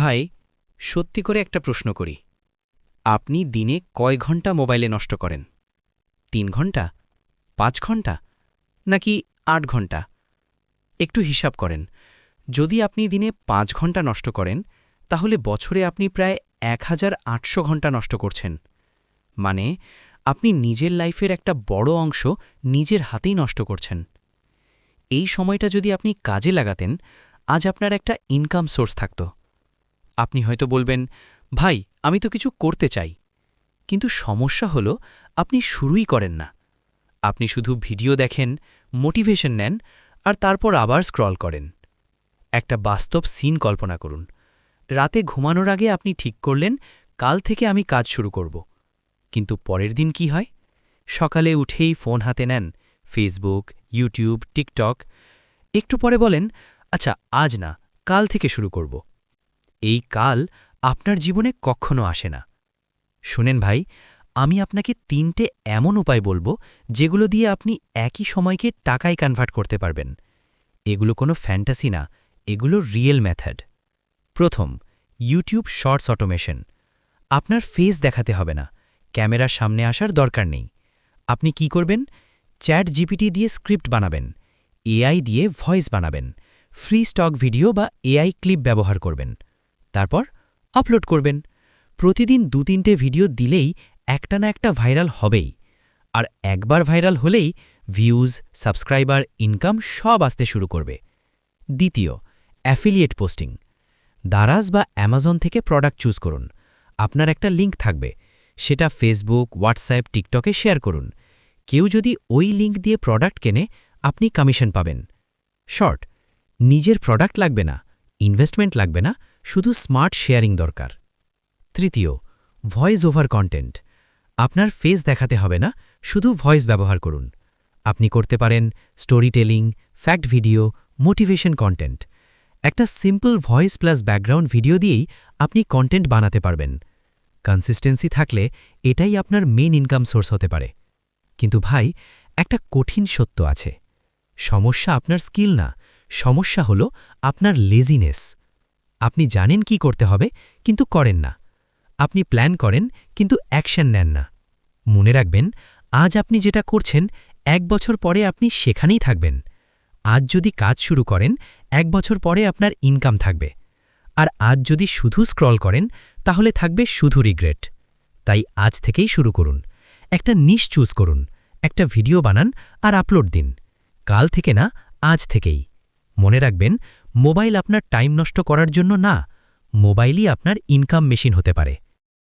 ভাই, সত্যি করে একটা প্রশ্ন করি। আপনি দিনে কয় ঘন্টা মোবাইলে নষ্ট করেন? ৩ ঘন্টা, ৫ ঘন্টা, নাকি ৮ ঘন্টা? একটু হিসাব করেন। যদি আপনি দিনে ৫ ঘন্টা নষ্ট করেন, তাহলে বছরে আপনি প্রায় ১,৮০০ ঘন্টা নষ্ট করছেন। মানে আপনি নিজের লাইফের একটা বড় অংশ নিজের হাতেই নষ্ট করছেন। এই সময়টা যদি আপনি কাজে লাগাতেন, আজ আপনার একটা ইনকাম সোর্স থাকত। আপনি হয়তো বলবেন, ভাই, আমি তো কিছু করতে চাই। কিন্তু সমস্যা হলো আপনি শুরুই করেন না। আপনি শুধু ভিডিও দেখেন, মোটিভেশন নেন, আর তারপর আবার স্ক্রল করেন। একটা বাস্তব সিন কল্পনা করুন। রাতে ঘুমানোর আগে আপনি ঠিক করলেন, কাল থেকে আমি কাজ শুরু করব। কিন্তু পরের দিন কি হয়? সকালে উঠেই ফোন হাতে নেন, ফেসবুক, ইউটিউব, টিকটক। একটু পরে বলেন, আচ্ছা আজ না, কাল থেকে শুরু করব। এই কাল আপনার জীবনে কখনো আসে না। শুনেন ভাই, আমি আপনাকে ৩টে এমন উপায় বলবো যেগুলো দিয়ে আপনি একই সময়কে টাকায় কনভার্ট করতে পারবেন। এগুলো কোনো ফ্যান্টাসি না, এগুলো রিয়েল মেথড। প্রথম, ইউটিউব শর্টস অটোমেশন। আপনার ফেস দেখাতে হবে না, ক্যামেরার সামনে আসার দরকার নেই। আপনি কি করবেন? চ্যাট জিপিটি দিয়ে স্ক্রিপ্ট বানাবেন, এআই দিয়ে ভয়েস বানাবেন, ফ্রি স্টক ভিডিও বা এআই ক্লিপ ব্যবহার করবেন। তারপর আপলোড করবেন। প্রতিদিন ২-৩টে ভিডিও দিলেই একটা না একটা ভাইরাল হবেই। আর একবার ভাইরাল হলেই ভিউজ, সাবস্ক্রাইবার, ইনকাম সব আসতে শুরু করবে। দ্বিতীয়, অ্যাফিলিয়েট পোস্টিং। দারাজ বা অ্যামাজন থেকে প্রোডাক্ট চুজ করুন। আপনার একটা লিঙ্ক থাকবে, সেটা ফেসবুক, হোয়াটসঅ্যাপ, টিকটকে শেয়ার করুন। কেউ যদি ওই লিঙ্ক দিয়ে প্রোডাক্ট কেনে, আপনি কমিশন পাবেন। শর্ট, নিজের প্রোডাক্ট লাগবে না, ইনভেস্টমেন্ট লাগবে না, শুধু স্মার্ট শেয়ারিং দরকার। তৃতীয়, ভয়েস ওভার কন্টেন্ট। আপনার ফেস দেখাতে হবে না, শুধু ভয়েস ব্যবহার করুন। আপনি করতে পারেন story telling, fact video, motivation content. একটা simple voice plus background video দিয়েই আপনি কন্টেন্ট বানাতে পারবেন। কনসিস্টেন্সি থাকলে এটাই আপনার মেইন ইনকাম সোর্স হতে পারে। কিন্তু ভাই, একটা কঠিন সত্য আছে। সমস্যা আপনার স্কিল না, সমস্যা হলো আপনার লেজিনেস। আপনি জানেন কি করতে হবে, কিন্তু করেন না। আপনি প্ল্যান করেন, কিন্তু অ্যাকশন নেন না। মনে রাখবেন, আজ আপনি যেটা করছেন, ১ বছর পরে আপনি সেখানেই থাকবেন। আজ যদি কাজ শুরু করেন, ১ বছর পরে আপনার ইনকাম থাকবে। আর আজ যদি শুধু স্ক্রল করেন, তাহলে থাকবে শুধু রিগ্রেট। তাই আজ থেকেই শুরু করুন। একটা নিশ চুজ করুন, একটা ভিডিও বানান আর আপলোড দিন। কাল থেকে না, আজ থেকেই। মনে রাখবেন, মোবাইল আপনার টাইম নষ্ট করার জন্য না, মোবাইলই আপনার ইনকাম মেশিন হতে পারে।